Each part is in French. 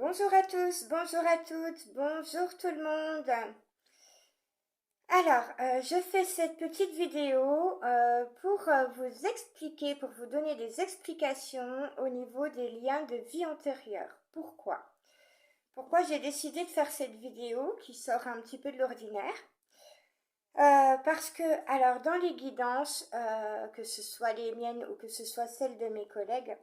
Bonjour à tous, bonjour à toutes, bonjour tout le monde. Alors, je fais cette petite vidéo pour vous expliquer, pour vous donner des explications au niveau des liens de vie antérieure. Pourquoi? Pourquoi j'ai décidé de faire cette vidéo qui sort un petit peu de l'ordinaire? Parce que, alors, dans les guidances, que ce soit les miennes ou que ce soit celles de mes collègues,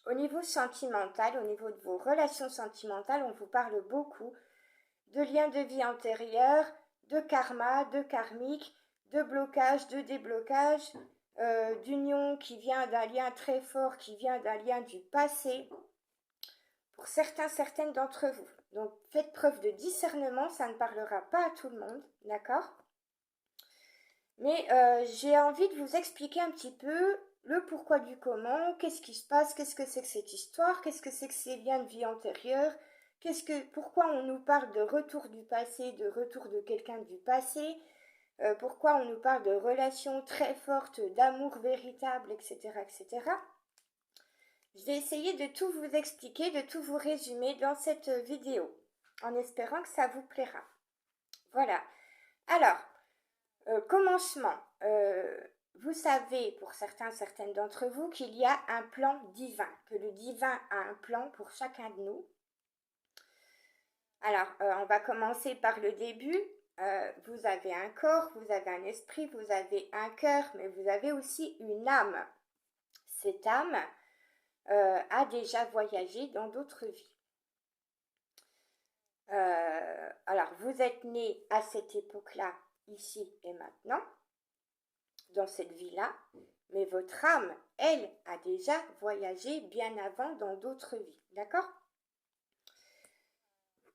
au niveau sentimental, au niveau de vos relations sentimentales, on vous parle beaucoup de liens de vie antérieurs, de karma, de karmique, de blocage, de déblocage, d'union qui vient d'un lien très fort, qui vient d'un lien du passé, pour certaines d'entre vous. Donc faites preuve de discernement, ça ne parlera pas à tout le monde, d'accord? Mais j'ai envie de vous expliquer un petit peu le pourquoi du comment, qu'est-ce qui se passe, qu'est-ce que c'est que cette histoire, qu'est-ce que c'est que ces liens de vie antérieure, pourquoi on nous parle de retour du passé, de retour de quelqu'un du passé, pourquoi on nous parle de relations très fortes, d'amour véritable, etc., etc. Je vais essayer de tout vous expliquer, de tout vous résumer dans cette vidéo, en espérant que ça vous plaira. Voilà. Alors, commencement. Vous savez, pour certaines d'entre vous, qu'il y a un plan divin, que le divin a un plan pour chacun de nous. Alors, on va commencer par le début. Vous avez un corps, vous avez un esprit, vous avez un cœur, mais vous avez aussi une âme. Cette âme a déjà voyagé dans d'autres vies. Alors, vous êtes né à cette époque-là, ici et maintenant, dans cette vie-là, mais votre âme, elle, a déjà voyagé bien avant dans d'autres vies, d'accord?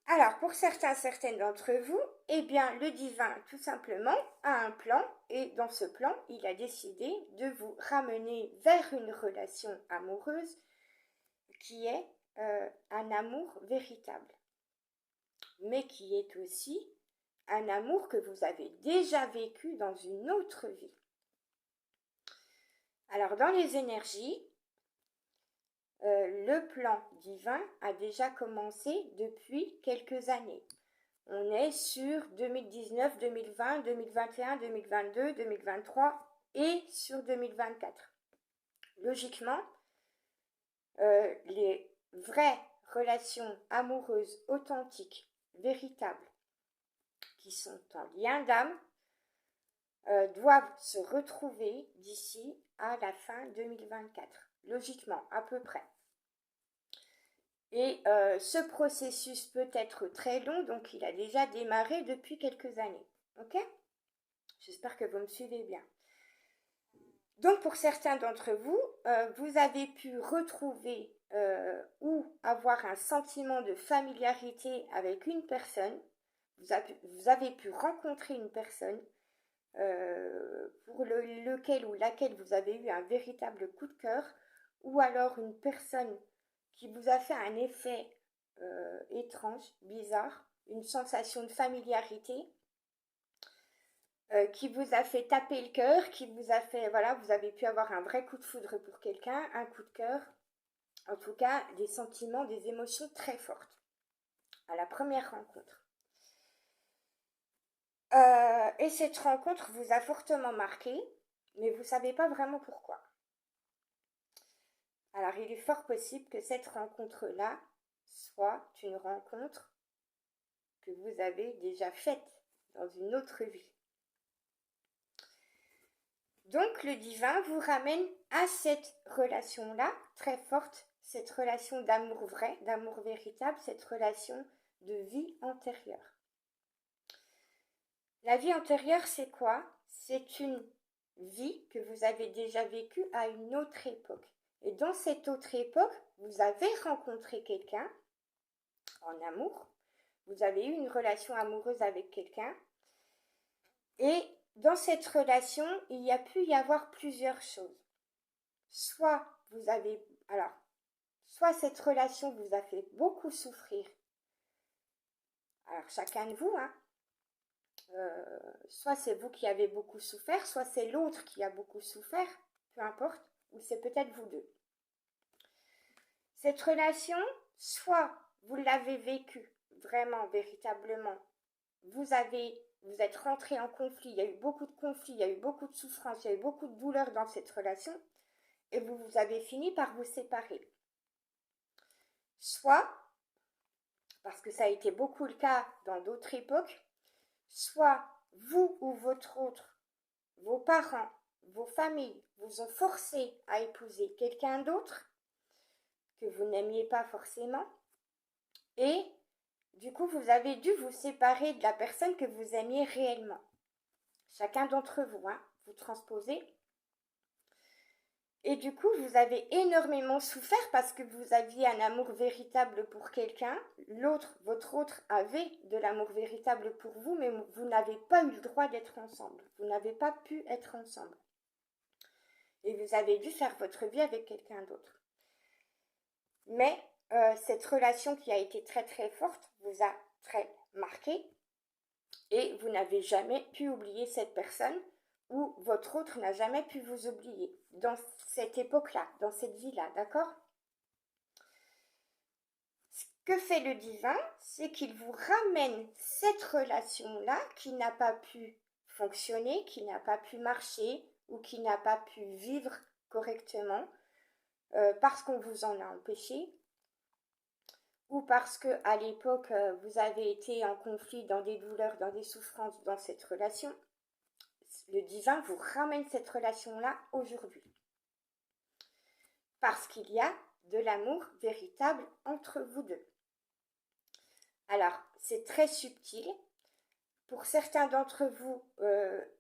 Alors, pour certaines d'entre vous, eh bien, le divin, tout simplement, a un plan, et dans ce plan, il a décidé de vous ramener vers une relation amoureuse qui est un amour véritable, mais qui est aussi un amour que vous avez déjà vécu dans une autre vie. Alors, dans les énergies, le plan divin a déjà commencé depuis quelques années. On est sur 2019, 2020, 2021, 2022, 2023 et sur 2024. Logiquement, les vraies relations amoureuses authentiques, véritables, qui sont en lien d'âme, doivent se retrouver d'ici à la fin 2024. Logiquement, à peu près. Et ce processus peut être très long, donc il a déjà démarré depuis quelques années. Ok? J'espère que vous me suivez bien. Donc pour certains d'entre vous, vous avez pu retrouver ou avoir un sentiment de familiarité avec une personne. Vous avez pu rencontrer une personne pour lequel ou laquelle vous avez eu un véritable coup de cœur, ou alors une personne qui vous a fait un effet étrange, bizarre, une sensation de familiarité, qui vous a fait taper le cœur, qui vous a fait, voilà, vous avez pu avoir un vrai coup de foudre pour quelqu'un, un coup de cœur, en tout cas des sentiments, des émotions très fortes à la première rencontre. Et cette rencontre vous a fortement marqué, mais vous ne savez pas vraiment pourquoi. Alors il est fort possible que cette rencontre-là soit une rencontre que vous avez déjà faite dans une autre vie. Donc le divin vous ramène à cette relation-là, très forte, cette relation d'amour vrai, d'amour véritable, cette relation de vie antérieure. La vie antérieure, c'est quoi? C'est une vie que vous avez déjà vécue à une autre époque. Et dans cette autre époque, vous avez rencontré quelqu'un en amour, vous avez eu une relation amoureuse avec quelqu'un, et dans cette relation, il y a pu y avoir plusieurs choses. Soit cette relation vous a fait beaucoup souffrir. Alors chacun de vous, hein. Soit c'est vous qui avez beaucoup souffert, soit c'est l'autre qui a beaucoup souffert, peu importe, ou c'est peut-être vous deux. Cette relation, soit vous l'avez vécu, vraiment, véritablement. Vous êtes rentré en conflit, il y a eu beaucoup de conflits, il y a eu beaucoup de souffrances, il y a eu beaucoup de douleur dans cette relation, et vous avez fini par vous séparer. Soit, parce que ça a été beaucoup le cas dans d'autres époques, soit vous ou votre autre, vos parents, vos familles vous ont forcé à épouser quelqu'un d'autre que vous n'aimiez pas forcément, et du coup vous avez dû vous séparer de la personne que vous aimiez réellement. Chacun d'entre vous, vous transposez. Et du coup, vous avez énormément souffert parce que vous aviez un amour véritable pour quelqu'un. L'autre, votre autre, avait de l'amour véritable pour vous, mais vous n'avez pas eu le droit d'être ensemble. Vous n'avez pas pu être ensemble. Et vous avez dû faire votre vie avec quelqu'un d'autre. Mais cette relation qui a été très très forte vous a très marqué et vous n'avez jamais pu oublier cette personne ou votre autre n'a jamais pu vous oublier dans cette époque-là, dans cette vie-là, d'accord? Ce que fait le divin, c'est qu'il vous ramène cette relation-là qui n'a pas pu fonctionner, qui n'a pas pu marcher ou qui n'a pas pu vivre correctement parce qu'on vous en a empêché ou parce que à l'époque vous avez été en conflit, dans des douleurs, dans des souffrances dans cette relation. Le divin vous ramène cette relation-là aujourd'hui. Parce qu'il y a de l'amour véritable entre vous deux. Alors, c'est très subtil. Pour certains d'entre vous,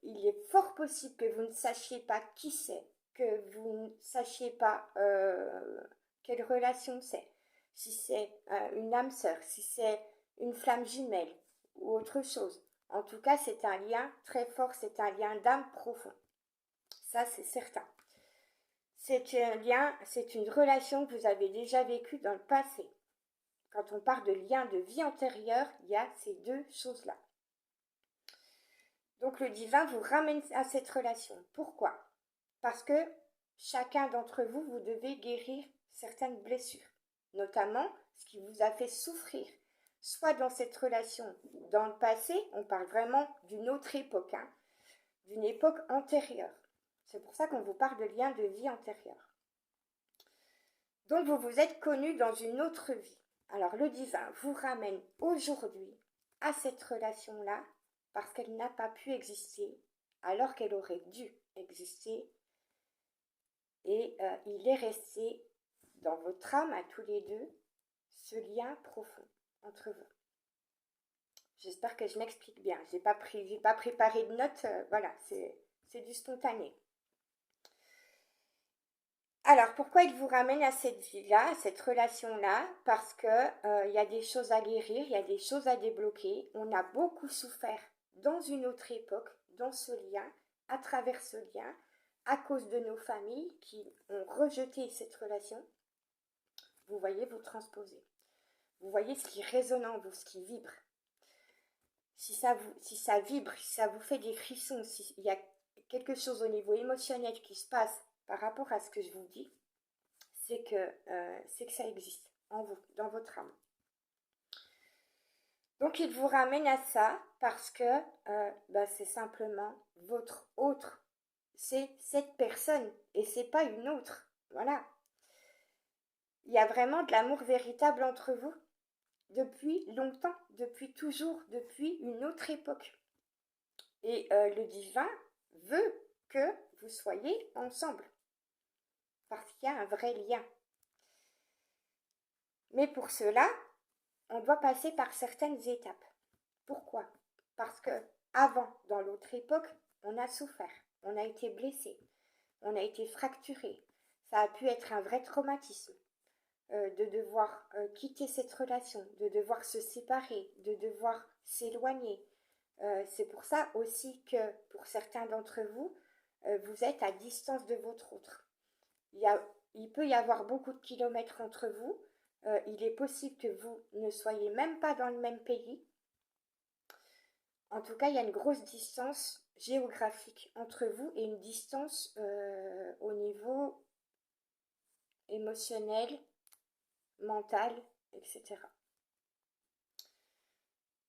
il est fort possible que vous ne sachiez pas qui c'est, que vous ne sachiez pas quelle relation c'est. Si c'est une âme sœur, si c'est une flamme jumelle ou autre chose. En tout cas, c'est un lien très fort, c'est un lien d'âme profond. Ça, c'est certain. C'est un lien, c'est une relation que vous avez déjà vécue dans le passé. Quand on parle de lien de vie antérieure, il y a ces deux choses-là. Donc le divin vous ramène à cette relation. Pourquoi? Parce que chacun d'entre vous, vous devez guérir certaines blessures, notamment ce qui vous a fait souffrir, soit dans cette relation dans le passé, on parle vraiment d'une autre époque, d'une époque antérieure. C'est pour ça qu'on vous parle de lien de vie antérieure. Donc vous vous êtes connu dans une autre vie. Alors le divin vous ramène aujourd'hui à cette relation-là parce qu'elle n'a pas pu exister alors qu'elle aurait dû exister. Et il est resté dans votre âme à tous les deux ce lien profond entre vous. J'espère que je m'explique bien. J'ai pas préparé de notes. Voilà, c'est du spontané. Alors, pourquoi il vous ramène à cette vie-là, à cette relation-là? Parce que y a des choses à guérir, il y a des choses à débloquer. On a beaucoup souffert dans une autre époque, dans ce lien, à travers ce lien, à cause de nos familles qui ont rejeté cette relation. Vous voyez, vous transposez. Vous voyez ce qui résonne en vous, ce qui vibre. Si ça vibre, si ça vous fait des frissons, s'il y a quelque chose au niveau émotionnel qui se passe par rapport à ce que je vous dis, c'est que ça existe en vous, dans votre âme. Donc il vous ramène à ça parce que c'est simplement votre autre. C'est cette personne et c'est pas une autre. Voilà. Il y a vraiment de l'amour véritable entre vous depuis longtemps, depuis toujours, depuis une autre époque. Et le divin veut que vous soyez ensemble parce qu'il y a un vrai lien. Mais pour cela, on doit passer par certaines étapes. Pourquoi? Parce que avant, dans l'autre époque, on a souffert, on a été blessé, on a été fracturé. Ça a pu être un vrai traumatisme de devoir quitter cette relation, de devoir se séparer, de devoir s'éloigner. C'est pour ça aussi que pour certains d'entre vous, vous êtes à distance de votre autre. Il peut y avoir beaucoup de kilomètres entre vous. Il est possible que vous ne soyez même pas dans le même pays. En tout cas, il y a une grosse distance géographique entre vous et une distance au niveau émotionnel, mental, etc.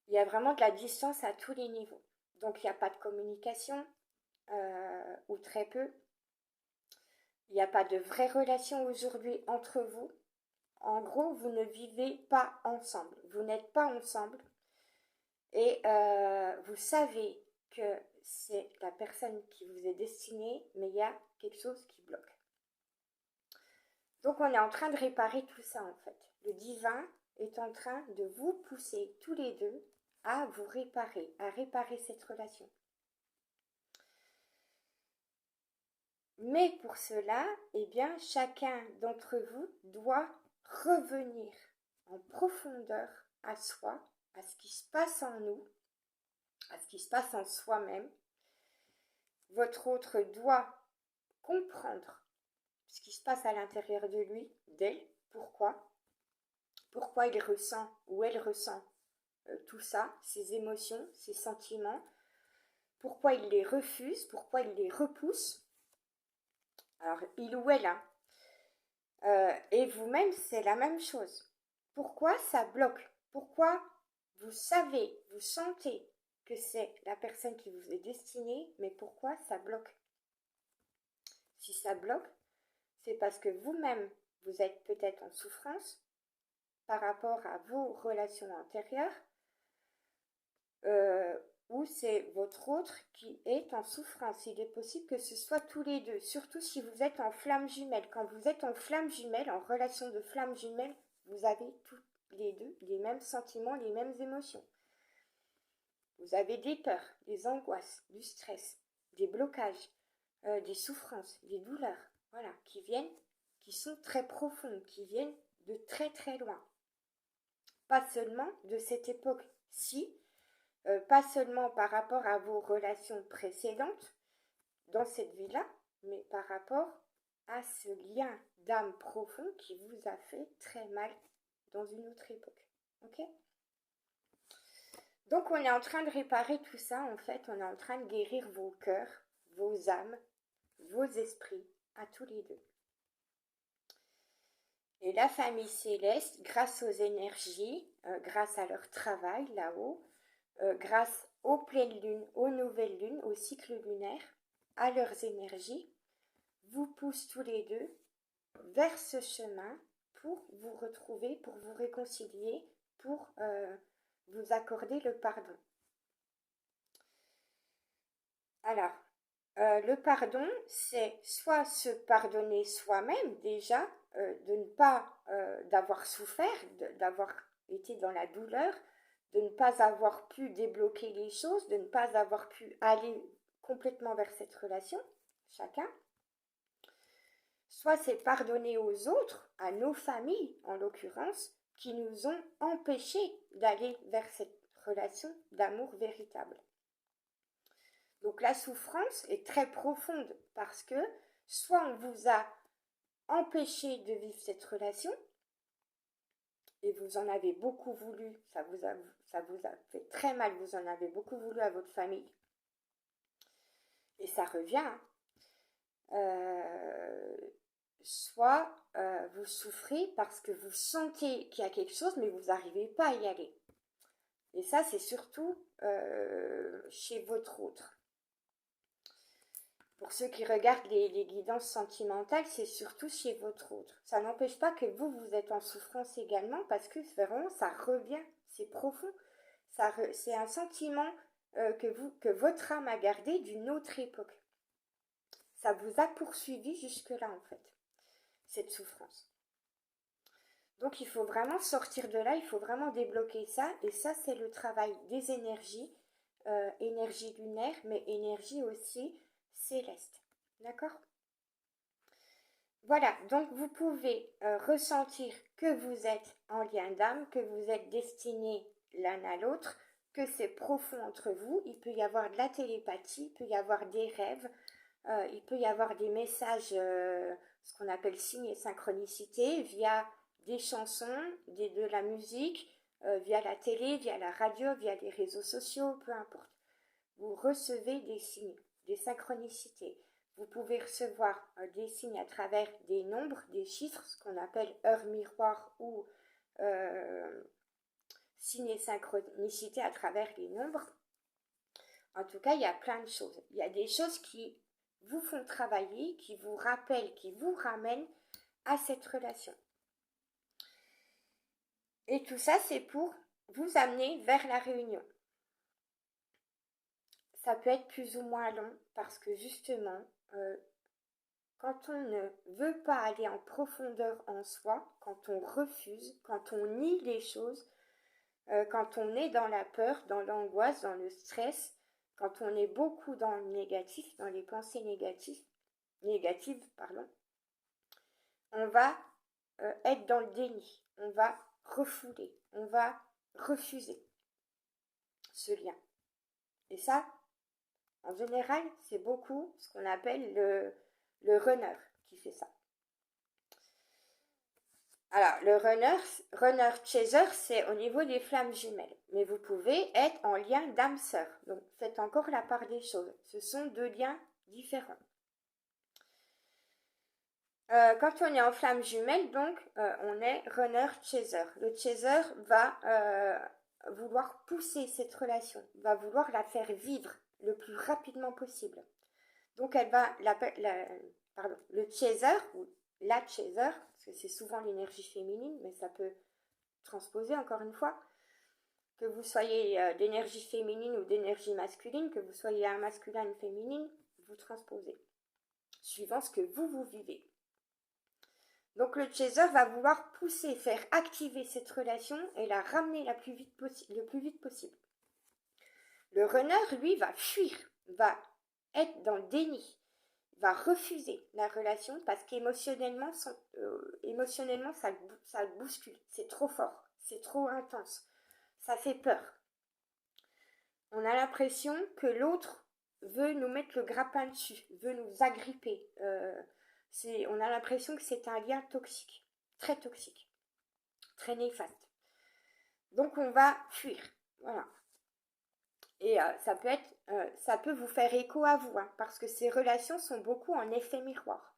il y a vraiment de la distance à tous les niveaux. Donc il n'y a pas de communication, ou très peu. Il n'y a pas de vraie relation aujourd'hui entre vous. En gros, vous ne vivez pas ensemble. Vous n'êtes pas ensemble. Et vous savez que c'est la personne qui vous est destinée, mais il y a quelque chose qui bloque. Donc on est en train de réparer tout ça en fait. Le divin est en train de vous pousser tous les deux à vous réparer, à réparer cette relation. Mais pour cela, eh bien, chacun d'entre vous doit revenir en profondeur à soi, à ce qui se passe en nous, à ce qui se passe en soi-même. Votre autre doit comprendre ce qui se passe à l'intérieur de lui, d'elle, pourquoi il ressent ou elle ressent tout ça, ses émotions, ses sentiments, pourquoi il les refuse, pourquoi il les repousse. Alors, il ou elle, hein. Et vous-même, c'est la même chose. Pourquoi ça bloque? Pourquoi vous savez, vous sentez que c'est la personne qui vous est destinée, mais pourquoi ça bloque? Si ça bloque, c'est parce que vous-même, vous êtes peut-être en souffrance par rapport à vos relations antérieures, ou c'est votre autre qui est en souffrance. Il est possible que ce soit tous les deux, surtout si vous êtes en flamme jumelle. Quand vous êtes en flamme jumelle, en relation de flamme jumelle, vous avez tous les deux les mêmes sentiments, les mêmes émotions. Vous avez des peurs, des angoisses, du stress, des blocages, des souffrances, des douleurs, voilà, qui sont très profondes, qui viennent de très très loin. Pas seulement de cette époque-ci, pas seulement par rapport à vos relations précédentes dans cette vie-là, mais par rapport à ce lien d'âme profond qui vous a fait très mal dans une autre époque. Ok? Donc on est en train de réparer tout ça, en fait, on est en train de guérir vos cœurs, vos âmes, vos esprits, à tous les deux. Et la famille céleste, grâce aux énergies, grâce à leur travail là-haut, grâce aux pleines lunes, aux nouvelles lunes, au cycle lunaire, à leurs énergies, vous pousse tous les deux vers ce chemin pour vous retrouver, pour vous réconcilier, pour vous accorder le pardon. Alors, le pardon, c'est soit se pardonner soi-même déjà, de ne pas d'avoir souffert, d'avoir été dans la douleur, de ne pas avoir pu débloquer les choses, de ne pas avoir pu aller complètement vers cette relation, chacun. Soit c'est pardonner aux autres, à nos familles en l'occurrence, qui nous ont empêchés d'aller vers cette relation d'amour véritable. Donc la souffrance est très profonde parce que soit on vous a empêché de vivre cette relation et vous en avez beaucoup voulu, ça vous a fait très mal, vous en avez beaucoup voulu à votre famille et ça revient. Soit vous souffrez parce que vous sentez qu'il y a quelque chose mais vous n'arrivez pas à y aller. Et ça c'est surtout chez votre autre. Pour ceux qui regardent les guidances sentimentales, c'est surtout chez votre autre. Ça n'empêche pas que vous êtes en souffrance également parce que vraiment, ça revient, c'est profond. C'est un sentiment que votre âme a gardé d'une autre époque. Ça vous a poursuivi jusque-là, en fait, cette souffrance. Donc, il faut vraiment sortir de là, il faut vraiment débloquer ça. Et ça, c'est le travail des énergies, énergie lunaire, mais énergie aussi céleste. D'accord? Voilà, donc vous pouvez ressentir que vous êtes en lien d'âme, que vous êtes destinés l'un à l'autre, que c'est profond entre vous. Il peut y avoir de la télépathie, il peut y avoir des rêves, il peut y avoir des messages, ce qu'on appelle signes et synchronicité, via des chansons, de la musique, via la télé, via la radio, via les réseaux sociaux, peu importe. Vous recevez des signes, des synchronicités. Vous pouvez recevoir des signes à travers des nombres, des chiffres, ce qu'on appelle heure miroir ou signes et synchronicités à travers les nombres. En tout cas, il y a plein de choses. Il y a des choses qui vous font travailler, qui vous rappellent, qui vous ramènent à cette relation. Et tout ça, c'est pour vous amener vers la réunion. Ça peut être plus ou moins long parce que justement, quand on ne veut pas aller en profondeur en soi, quand on refuse, quand on nie les choses, quand on est dans la peur, dans l'angoisse, dans le stress, quand on est beaucoup dans le négatif, dans les pensées négatives, on va être dans le déni, on va refouler, on va refuser ce lien. Et ça, en général, c'est beaucoup ce qu'on appelle le runner qui fait ça. Alors, le runner-chaser, c'est au niveau des flammes jumelles. Mais vous pouvez être en lien d'âme-sœur. Donc, faites encore la part des choses. Ce sont deux liens différents. Quand on est en flamme jumelle, donc, on est runner-chaser. Le chaser va vouloir pousser cette relation, va vouloir la faire vivre le plus rapidement possible. Donc, elle va, le chaser, ou la chaser, parce que c'est souvent l'énergie féminine, mais ça peut transposer encore une fois, que vous soyez d'énergie féminine ou d'énergie masculine, que vous soyez un masculin ou une féminine, vous transposez, suivant ce que vous vivez. Donc le chaser va vouloir pousser, faire activer cette relation et la ramener le plus vite possible. Le runner, lui, va fuir, va être dans le déni, va refuser la relation parce qu'émotionnellement, ça le bouscule, c'est trop fort, c'est trop intense, ça fait peur. On a l'impression que l'autre veut nous mettre le grappin dessus, veut nous agripper. On a l'impression que c'est un lien toxique, très néfaste. Donc on va fuir, voilà. Et ça peut vous faire écho à vous, hein, parce que ces relations sont beaucoup en effet miroir.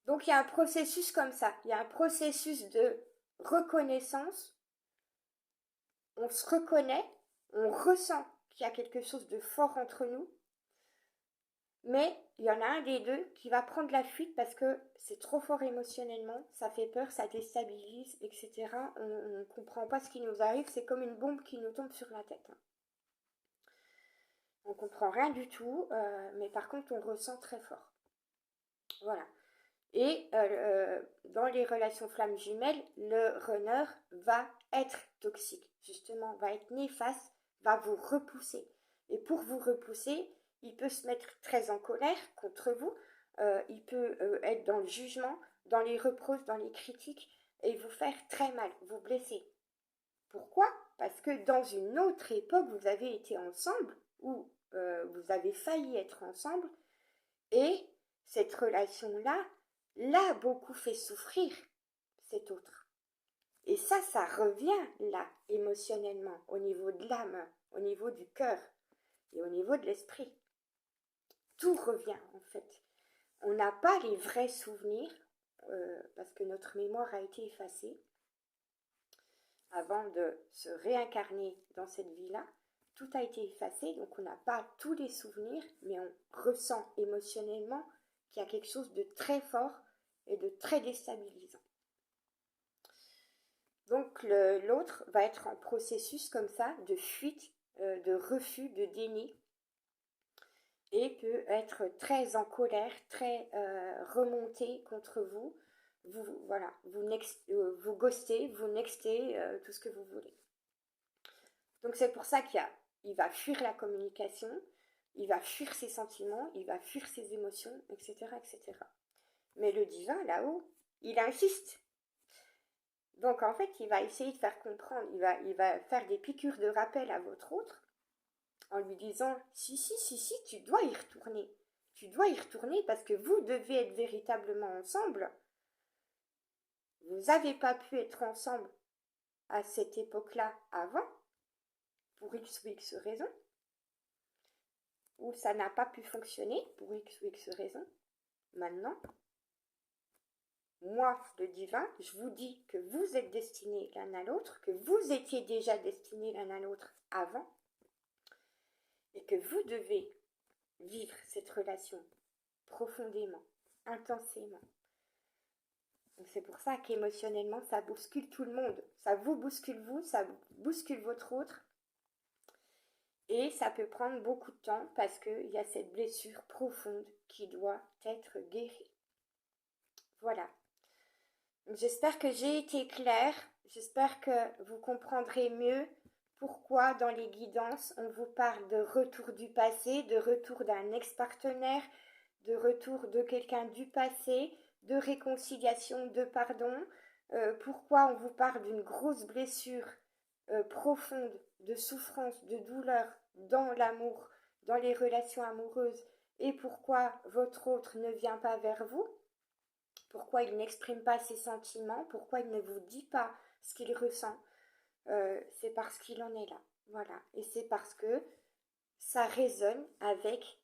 Donc il y a un processus comme ça, il y a un processus de reconnaissance. On se reconnaît, on ressent qu'il y a quelque chose de fort entre nous, mais il y en a un des deux qui va prendre la fuite parce que c'est trop fort émotionnellement, ça fait peur, ça déstabilise, etc. On ne comprend pas ce qui nous arrive, c'est comme une bombe qui nous tombe sur la tête. On ne comprend rien du tout, mais par contre on ressent très fort. Voilà. Et dans les relations flammes jumelles, le runner va être toxique, justement, va être néfaste, va vous repousser. Et pour vous repousser, il peut se mettre très en colère contre vous, il peut être dans le jugement, dans les reproches, dans les critiques, et vous faire très mal, vous blesser. Pourquoi ? Parce que dans une autre époque, vous avez été ensemble, ou vous avez failli être ensemble, et cette relation-là l'a beaucoup fait souffrir, cet autre. Et ça revient là, émotionnellement, au niveau de l'âme, au niveau du cœur et au niveau de l'esprit. Tout revient en fait. On n'a pas les vrais souvenirs, parce que notre mémoire a été effacée avant de se réincarner dans cette vie-là. Tout a été effacé, donc on n'a pas tous les souvenirs, mais on ressent émotionnellement qu'il y a quelque chose de très fort et de très déstabilisant. Donc l'autre va être en processus comme ça de fuite, de refus, de déni, et peut être très en colère, très remonté contre vous. Vous ghostez, vous nextez, tout ce que vous voulez. Donc c'est pour ça qu'il va fuir la communication, il va fuir ses sentiments, il va fuir ses émotions, etc., etc. Mais le divin, là-haut, il insiste. Donc en fait, il va essayer de faire comprendre, il va faire des piqûres de rappel à votre autre, en lui disant « Si, tu dois y retourner. Tu dois y retourner parce que vous devez être véritablement ensemble. Vous n'avez pas pu être ensemble à cette époque-là avant, pour X ou X raisons, ou ça n'a pas pu fonctionner pour X ou X raisons. Maintenant, moi, le divin, je vous dis que vous êtes destinés l'un à l'autre, que vous étiez déjà destinés l'un à l'autre avant, et que vous devez vivre cette relation profondément, intensément. Donc c'est pour ça qu'émotionnellement, ça bouscule tout le monde. Ça vous, ça bouscule votre autre. Et ça peut prendre beaucoup de temps parce qu'il y a cette blessure profonde qui doit être guérie. Voilà. J'espère que j'ai été claire. J'espère que vous comprendrez mieux pourquoi dans les guidances, on vous parle de retour du passé, de retour d'un ex-partenaire, de retour de quelqu'un du passé, de réconciliation, de pardon. Pourquoi on vous parle d'une grosse blessure profonde, de souffrance, de douleur dans l'amour, dans les relations amoureuses, et pourquoi votre autre ne vient pas vers vous, pourquoi il n'exprime pas ses sentiments, pourquoi il ne vous dit pas ce qu'il ressent, c'est parce qu'il en est là. Voilà. Et c'est parce que ça résonne avec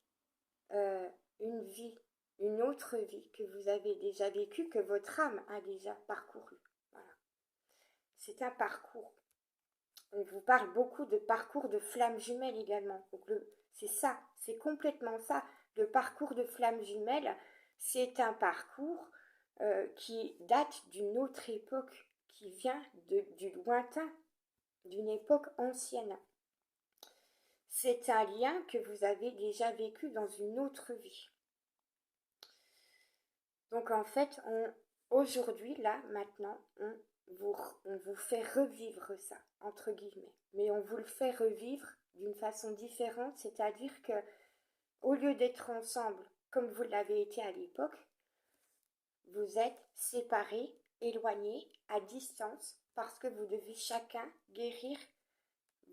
une vie, une autre vie que vous avez déjà vécue, que votre âme a déjà parcourue. Voilà. C'est un parcours. On vous parle beaucoup de parcours de flammes jumelles également. Donc c'est ça, c'est complètement ça. Le parcours de flammes jumelles, c'est un parcours qui date d'une autre époque, qui vient du lointain, d'une époque ancienne. C'est un lien que vous avez déjà vécu dans une autre vie. Donc en fait, aujourd'hui, là, maintenant, on vous fait revivre ça, entre guillemets. Mais on vous le fait revivre d'une façon différente, c'est-à-dire que au lieu d'être ensemble comme vous l'avez été à l'époque, vous êtes séparés, éloignés, à distance, parce que vous devez chacun guérir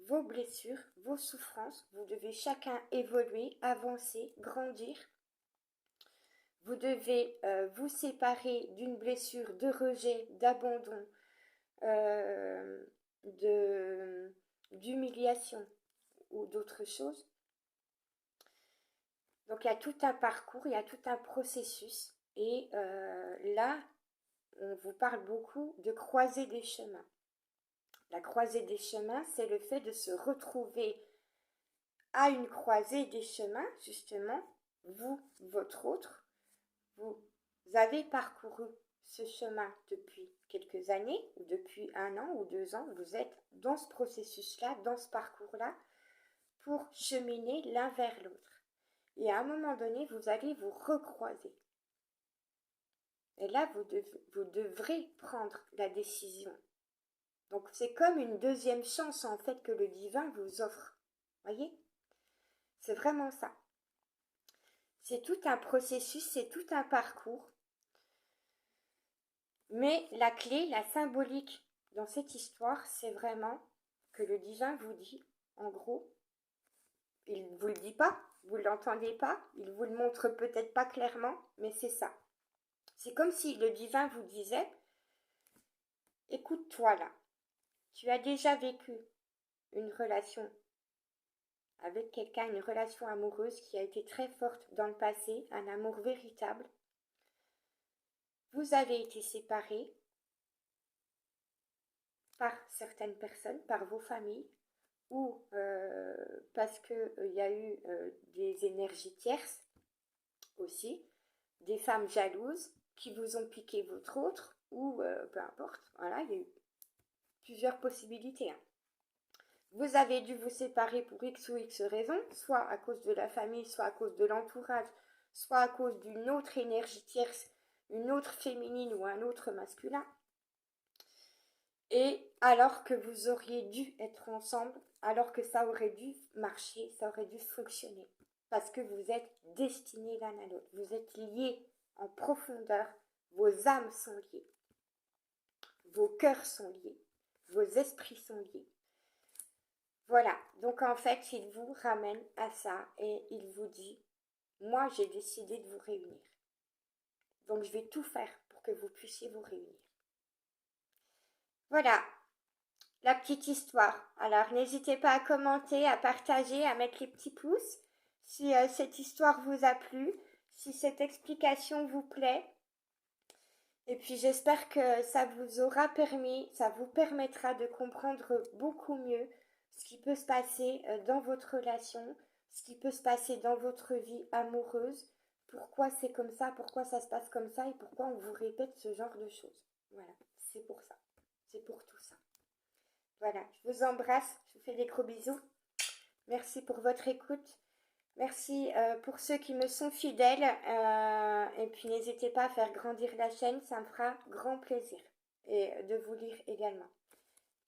vos blessures, vos souffrances, vous devez chacun évoluer, avancer, grandir. Vous devez vous séparer d'une blessure de rejet, d'abandon, d'humiliation ou d'autres choses. Donc il y a tout un parcours, il y a tout un processus. Et là, on vous parle beaucoup de croiser des chemins. La croisée des chemins, c'est le fait de se retrouver à une croisée des chemins, justement, vous, votre autre. Vous avez parcouru ce chemin depuis quelques années, ou depuis 1 an ou 2 ans, vous êtes dans ce processus-là, dans ce parcours-là, pour cheminer l'un vers l'autre. Et à un moment donné, vous allez vous recroiser. Et là, vous devrez prendre la décision. Donc c'est comme une deuxième chance en fait que le divin vous offre. Voyez? C'est vraiment ça. C'est tout un processus, c'est tout un parcours. Mais la clé, la symbolique dans cette histoire, c'est vraiment que le divin vous dit, en gros, il ne vous le dit pas, vous ne l'entendez pas, il vous le montre peut-être pas clairement, mais c'est ça. C'est comme si le divin vous disait, écoute-toi là, tu as déjà vécu une relation avec quelqu'un, une relation amoureuse qui a été très forte dans le passé, un amour véritable. Vous avez été séparés par certaines personnes, par vos familles, ou parce qu'il y a eu des énergies tierces aussi, des femmes jalouses qui vous ont piqué votre autre, ou peu importe, voilà, il y a eu plusieurs possibilités. Hein. Vous avez dû vous séparer pour X ou X raisons, soit à cause de la famille, soit à cause de l'entourage, soit à cause d'une autre énergie tierce, une autre féminine ou un autre masculin. Et alors que vous auriez dû être ensemble, alors que ça aurait dû marcher, ça aurait dû fonctionner. Parce que vous êtes destinés l'un à l'autre. Vous êtes liés en profondeur. Vos âmes sont liées. Vos cœurs sont liés. Vos esprits sont liés. Voilà. Donc en fait, il vous ramène à ça et il vous dit, moi j'ai décidé de vous réunir. Donc je vais tout faire pour que vous puissiez vous réunir. Voilà. La petite histoire. Alors, n'hésitez pas à commenter, à partager, à mettre les petits pouces si cette histoire vous a plu, si cette explication vous plaît. Et puis j'espère que ça vous aura permis, ça vous permettra de comprendre beaucoup mieux ce qui peut se passer dans votre relation, ce qui peut se passer dans votre vie amoureuse, pourquoi c'est comme ça, pourquoi ça se passe comme ça et pourquoi on vous répète ce genre de choses. Voilà, c'est pour ça. C'est pour tout ça. Voilà, je vous embrasse, je vous fais des gros bisous. Merci pour votre écoute. Merci pour ceux qui me sont fidèles. Et puis n'hésitez pas à faire grandir la chaîne, ça me fera grand plaisir. Et de vous lire également.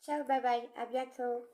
Ciao, bye bye, à bientôt.